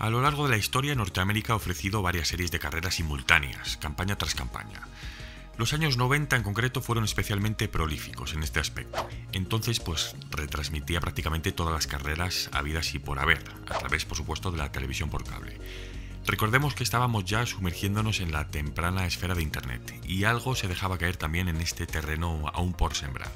A lo largo de la historia, Norteamérica ha ofrecido varias series de carreras simultáneas, campaña tras campaña. Los años 90 en concreto fueron especialmente prolíficos en este aspecto. Entonces, retransmitía prácticamente todas las carreras habidas y por haber, a través, por supuesto, de la televisión por cable. Recordemos que estábamos ya sumergiéndonos en la temprana esfera de Internet, y algo se dejaba caer también en este terreno aún por sembrar.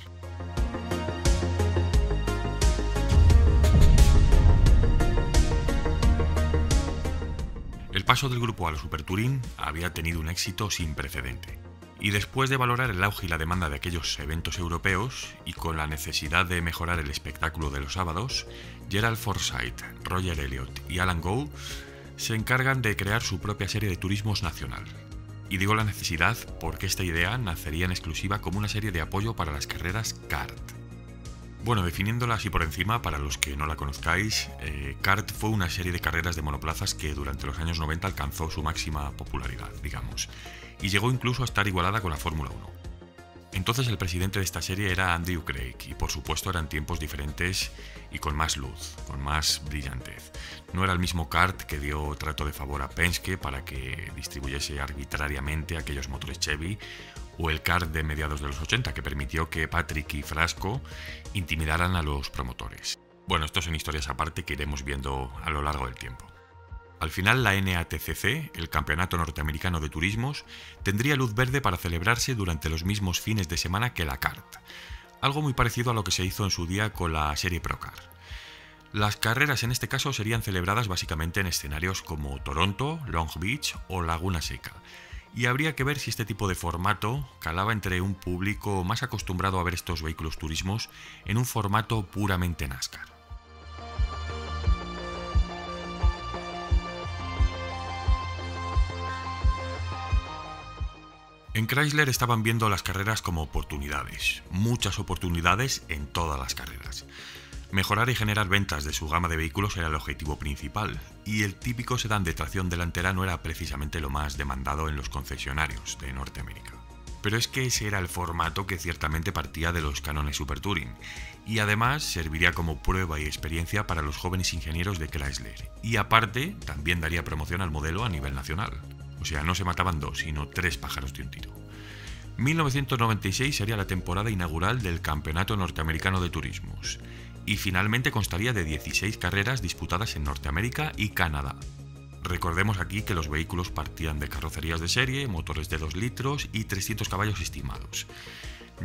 El paso del grupo a los Super Touring había tenido un éxito sin precedente. Y después de valorar el auge y la demanda de aquellos eventos europeos, y con la necesidad de mejorar el espectáculo de los sábados, Gerald Forsythe, Roger Elliott y Alan Gould se encargan de crear su propia serie de turismos nacional. Y digo la necesidad porque esta idea nacería en exclusiva como una serie de apoyo para las carreras kart. Bueno, definiéndola así por encima, para los que no la conozcáis, kart fue una serie de carreras de monoplazas que durante los años 90 alcanzó su máxima popularidad, digamos, y llegó incluso a estar igualada con la Fórmula 1. Entonces el presidente de esta serie era Andrew Craig, y por supuesto eran tiempos diferentes y con más luz, con más brillantez. No era el mismo kart que dio trato de favor a Penske para que distribuyese arbitrariamente aquellos motores Chevy, o el kart de mediados de los 80 que permitió que Patrick y Frasco intimidaran a los promotores. Bueno, esto son historias aparte que iremos viendo a lo largo del tiempo. Al final, la NATCC, el Campeonato Norteamericano de Turismos, tendría luz verde para celebrarse durante los mismos fines de semana que la kart, algo muy parecido a lo que se hizo en su día con la serie Procar. Las carreras en este caso serían celebradas básicamente en escenarios como Toronto, Long Beach o Laguna Seca, y habría que ver si este tipo de formato calaba entre un público más acostumbrado a ver estos vehículos turismos en un formato puramente NASCAR. En Chrysler estaban viendo las carreras como oportunidades, muchas oportunidades en todas las carreras. Mejorar y generar ventas de su gama de vehículos era el objetivo principal, y el típico sedán de tracción delantera no era precisamente lo más demandado en los concesionarios de Norteamérica. Pero es que ese era el formato que ciertamente partía de los cánones Super Touring, y además serviría como prueba y experiencia para los jóvenes ingenieros de Chrysler, y aparte también daría promoción al modelo a nivel nacional. O sea, no se mataban dos, sino tres pájaros de un tiro. 1996 sería la temporada inaugural del Campeonato Norteamericano de Turismos, y finalmente constaría de 16 carreras disputadas en Norteamérica y Canadá. Recordemos aquí que los vehículos partían de carrocerías de serie, motores de 2 litros y 300 caballos estimados.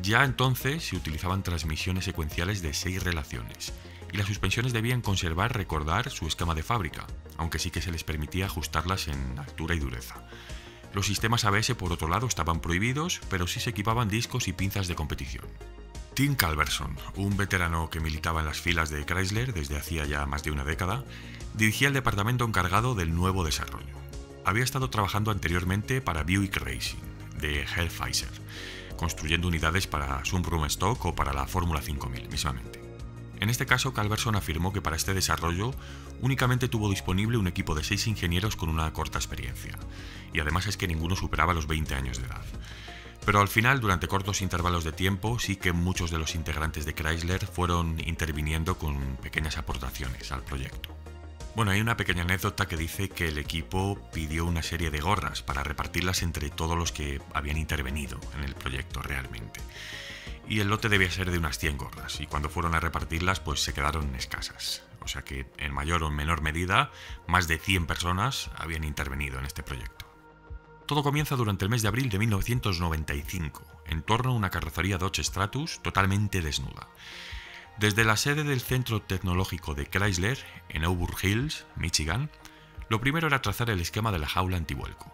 Ya entonces se utilizaban transmisiones secuenciales de 6 relaciones, y las suspensiones debían recordar su esquema de fábrica, aunque sí que se les permitía ajustarlas en altura y dureza. Los sistemas ABS, por otro lado, estaban prohibidos, pero sí se equipaban discos y pinzas de competición. Tim Culberson, un veterano que militaba en las filas de Chrysler desde hacía ya más de una década, dirigía el departamento encargado del nuevo desarrollo. Había estado trabajando anteriormente para Buick Racing, de Hellpfizer, construyendo unidades para Sunbrum Stock o para la Fórmula 5000 mismamente. En este caso, Culberson afirmó que para este desarrollo únicamente tuvo disponible un equipo de 6 ingenieros con una corta experiencia, y además es que ninguno superaba los 20 años de edad. Pero al final, durante cortos intervalos de tiempo, sí que muchos de los integrantes de Chrysler fueron interviniendo con pequeñas aportaciones al proyecto. Bueno, hay una pequeña anécdota que dice que el equipo pidió una serie de gorras para repartirlas entre todos los que habían intervenido en el proyecto realmente. Y el lote debía ser de unas 100 gorras, y cuando fueron a repartirlas pues se quedaron escasas. O sea que en mayor o menor medida, más de 100 personas habían intervenido en este proyecto. Todo comienza durante el mes de abril de 1995, en torno a una carrocería Dodge Stratus totalmente desnuda. Desde la sede del Centro Tecnológico de Chrysler, en Auburn Hills, Michigan, lo primero era trazar el esquema de la jaula antivuelco.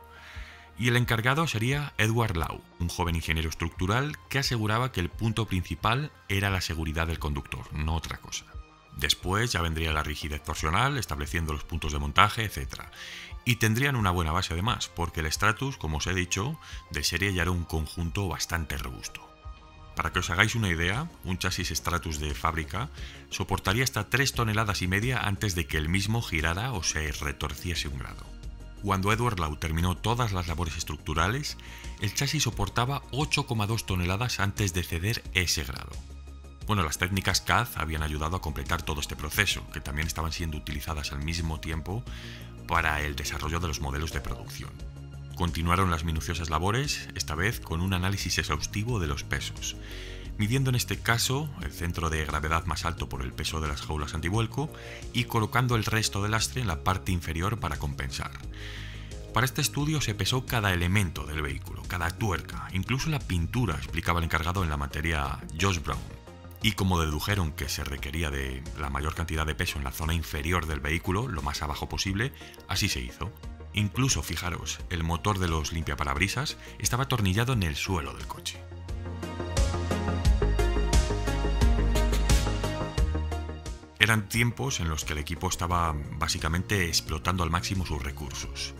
Y el encargado sería Edward Lau, un joven ingeniero estructural que aseguraba que el punto principal era la seguridad del conductor, no otra cosa. Después ya vendría la rigidez torsional, estableciendo los puntos de montaje, etc. Y tendrían una buena base además, porque el Stratus, como os he dicho, de serie ya era un conjunto bastante robusto. Para que os hagáis una idea, un chasis Stratus de fábrica soportaría hasta 3,5 toneladas antes de que el mismo girara o se retorciese un grado. Cuando Edward Lau terminó todas las labores estructurales, el chasis soportaba 8,2 toneladas antes de ceder ese grado. Bueno, las técnicas CAD habían ayudado a completar todo este proceso, que también estaban siendo utilizadas al mismo tiempo para el desarrollo de los modelos de producción. Continuaron las minuciosas labores, esta vez con un análisis exhaustivo de los pesos, midiendo en este caso el centro de gravedad más alto por el peso de las jaulas antivuelco y colocando el resto del lastre en la parte inferior para compensar. Para este estudio se pesó cada elemento del vehículo, cada tuerca, incluso la pintura, explicaba el encargado en la materia Josh Brown. Y como dedujeron que se requería de la mayor cantidad de peso en la zona inferior del vehículo, lo más abajo posible, así se hizo. Incluso, fijaros, el motor de los limpiaparabrisas estaba atornillado en el suelo del coche. Eran tiempos en los que el equipo estaba básicamente explotando al máximo sus recursos.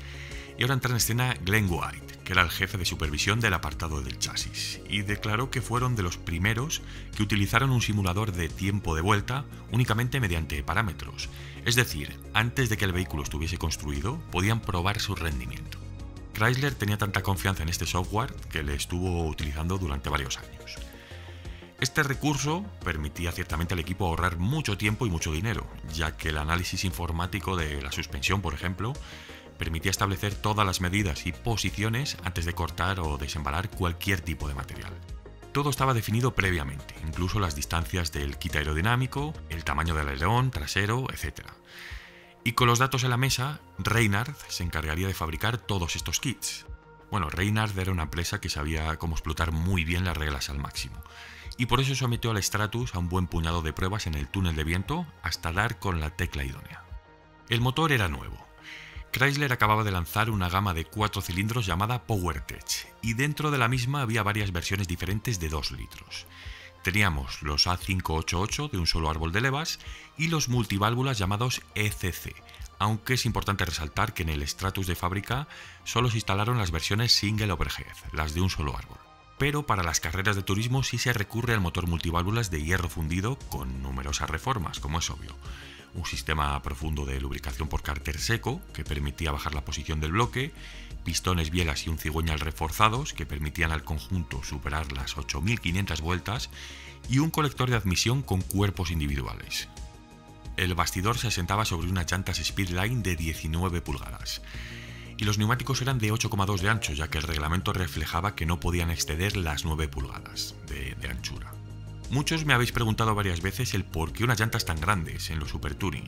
Y ahora entra en escena Glenn White, que era el jefe de supervisión del apartado del chasis, y declaró que fueron de los primeros que utilizaron un simulador de tiempo de vuelta únicamente mediante parámetros. Es decir, antes de que el vehículo estuviese construido, podían probar su rendimiento. Chrysler tenía tanta confianza en este software que le estuvo utilizando durante varios años. Este recurso permitía ciertamente al equipo ahorrar mucho tiempo y mucho dinero, ya que el análisis informático de la suspensión, por ejemplo, permitía establecer todas las medidas y posiciones antes de cortar o desembalar cualquier tipo de material. Todo estaba definido previamente, incluso las distancias del kit aerodinámico, el tamaño del alerón trasero, etc. Y con los datos en la mesa, Reynard se encargaría de fabricar todos estos kits. Bueno, Reynard era una empresa que sabía cómo explotar muy bien las reglas al máximo, y por eso sometió al Stratus a un buen puñado de pruebas en el túnel de viento hasta dar con la tecla idónea. El motor era nuevo. Chrysler acababa de lanzar una gama de 4 cilindros llamada PowerTech, y dentro de la misma había varias versiones diferentes de 2 litros. Teníamos los A588 de un solo árbol de levas y los multiválvulas llamados ECC, aunque es importante resaltar que en el Stratus de fábrica solo se instalaron las versiones Single Overhead, las de un solo árbol. Pero para las carreras de turismo sí se recurre al motor multiválvulas de hierro fundido con numerosas reformas, como es obvio. Un sistema profundo de lubricación por cárter seco, que permitía bajar la posición del bloque, pistones, bielas y un cigüeñal reforzados, que permitían al conjunto superar las 8.500 vueltas, y un colector de admisión con cuerpos individuales. El bastidor se asentaba sobre unas llantas Speedline de 19 pulgadas. Y los neumáticos eran de 8,2 de ancho, ya que el reglamento reflejaba que no podían exceder las 9 pulgadas de anchura. Muchos me habéis preguntado varias veces el por qué unas llantas tan grandes en los Super Touring.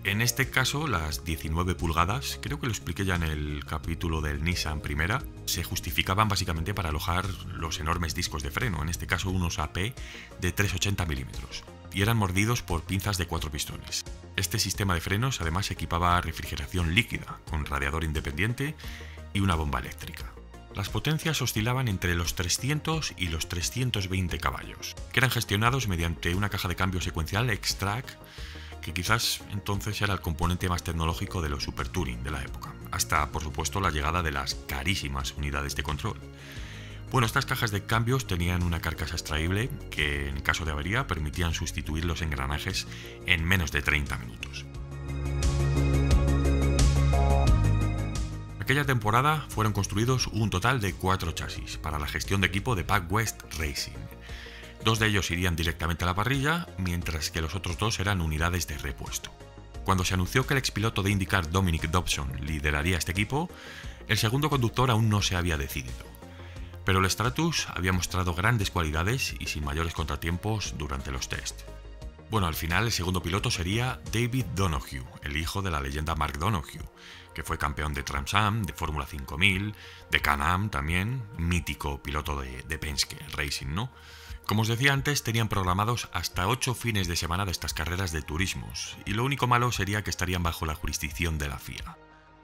En este caso, las 19 pulgadas, creo que lo expliqué ya en el capítulo del Nissan Primera, se justificaban básicamente para alojar los enormes discos de freno, en este caso unos AP de 380 milímetros, y eran mordidos por pinzas de 4 pistones. Este sistema de frenos además equipaba refrigeración líquida, con radiador independiente y una bomba eléctrica. Las potencias oscilaban entre los 300 y los 320 caballos, que eran gestionados mediante una caja de cambio secuencial X-Track, que quizás entonces era el componente más tecnológico de los Super Touring de la época, hasta por supuesto la llegada de las carísimas unidades de control. Bueno, estas cajas de cambios tenían una carcasa extraíble que en caso de avería permitían sustituir los engranajes en menos de 30 minutos. Aquella temporada fueron construidos un total de 4 chasis para la gestión de equipo de PacWest Racing. 2 de ellos irían directamente a la parrilla, mientras que los otros 2 eran unidades de repuesto. Cuando se anunció que el expiloto de IndyCar Dominic Dobson lideraría este equipo, el segundo conductor aún no se había decidido. Pero el Stratus había mostrado grandes cualidades y sin mayores contratiempos durante los test. Bueno, al final el segundo piloto sería David Donohue, el hijo de la leyenda Mark Donohue, que fue campeón de Trans Am, de Fórmula 5000, de Can-Am también, mítico piloto de Penske Racing, ¿no? Como os decía antes, tenían programados hasta 8 fines de semana de estas carreras de turismos, y lo único malo sería que estarían bajo la jurisdicción de la FIA.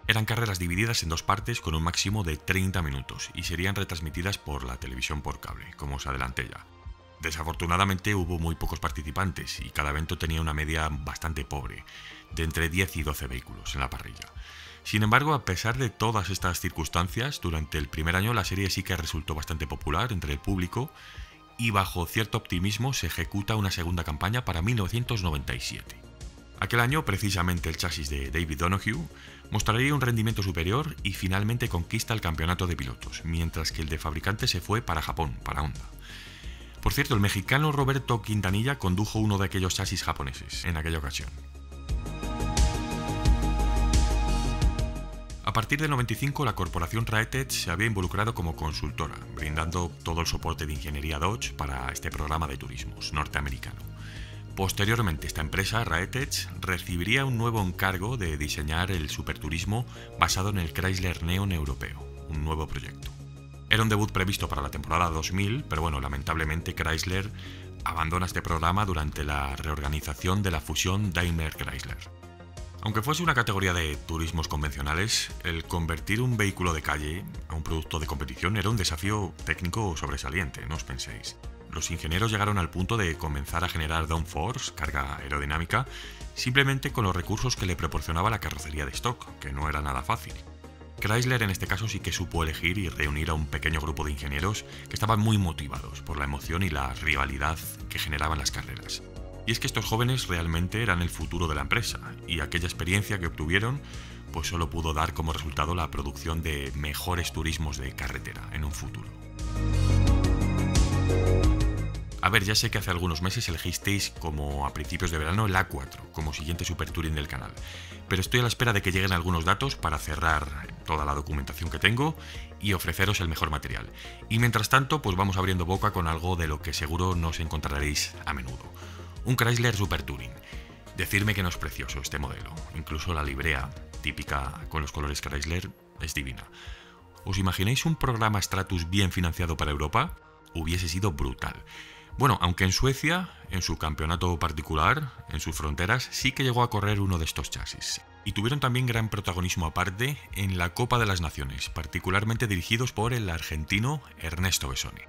Eran carreras divididas en 2 partes con un máximo de 30 minutos, y serían retransmitidas por la televisión por cable, como os adelanté ya. Desafortunadamente hubo muy pocos participantes, y cada evento tenía una media bastante pobre, de entre 10 y 12 vehículos en la parrilla. Sin embargo, a pesar de todas estas circunstancias, durante el primer año la serie sí que resultó bastante popular entre el público, y bajo cierto optimismo se ejecuta una segunda campaña para 1997. Aquel año, precisamente, el chasis de David Donohue mostraría un rendimiento superior y finalmente conquista el campeonato de pilotos, mientras que el de fabricante se fue para Japón, para Honda. Por cierto, el mexicano Roberto Quintanilla condujo uno de aquellos chasis japoneses en aquella ocasión. partir del 95, la corporación Raetech se había involucrado como consultora, brindando todo el soporte de ingeniería Dodge para este programa de turismos norteamericano. Posteriormente, esta empresa, Raetech, recibiría un nuevo encargo de diseñar el superturismo basado en el Chrysler Neon europeo, un nuevo proyecto. Era un debut previsto para la temporada 2000, pero bueno, lamentablemente Chrysler abandona este programa durante la reorganización de la fusión Daimler-Chrysler. Aunque fuese una categoría de turismos convencionales, el convertir un vehículo de calle a un producto de competición era un desafío técnico sobresaliente, no os penséis. Los ingenieros llegaron al punto de comenzar a generar downforce, carga aerodinámica, simplemente con los recursos que le proporcionaba la carrocería de stock, que no era nada fácil. Chrysler en este caso sí que supo elegir y reunir a un pequeño grupo de ingenieros que estaban muy motivados por la emoción y la rivalidad que generaban las carreras. Y es que estos jóvenes realmente eran el futuro de la empresa, y aquella experiencia que obtuvieron pues solo pudo dar como resultado la producción de mejores turismos de carretera en un futuro. A ver, ya sé que hace algunos meses elegisteis como a principios de verano el A4 como siguiente Super Touring del canal, pero estoy a la espera de que lleguen algunos datos para cerrar toda la documentación que tengo y ofreceros el mejor material. Y mientras tanto, pues vamos abriendo boca con algo de lo que seguro no os encontraréis a menudo. Un Chrysler Super Touring. Decidme que no es precioso este modelo. Incluso la librea, típica con los colores Chrysler, es divina. ¿Os imagináis un programa Stratus bien financiado para Europa? Hubiese sido brutal. Bueno, aunque en Suecia, en su campeonato particular, en sus fronteras, sí que llegó a correr uno de estos chasis. Y tuvieron también gran protagonismo aparte en la Copa de las Naciones, particularmente dirigidos por el argentino Ernesto Bessoni.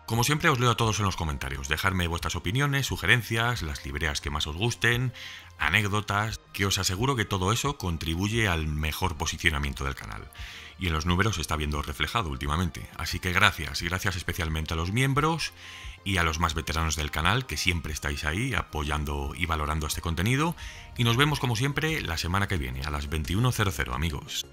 Como siempre os leo a todos en los comentarios, dejadme vuestras opiniones, sugerencias, las libreas que más os gusten, anécdotas, que os aseguro que todo eso contribuye al mejor posicionamiento del canal. Y en los números se está viendo reflejado últimamente, así que gracias, y gracias especialmente a los miembros y a los más veteranos del canal que siempre estáis ahí apoyando y valorando este contenido, y nos vemos como siempre la semana que viene a las 21:00, amigos.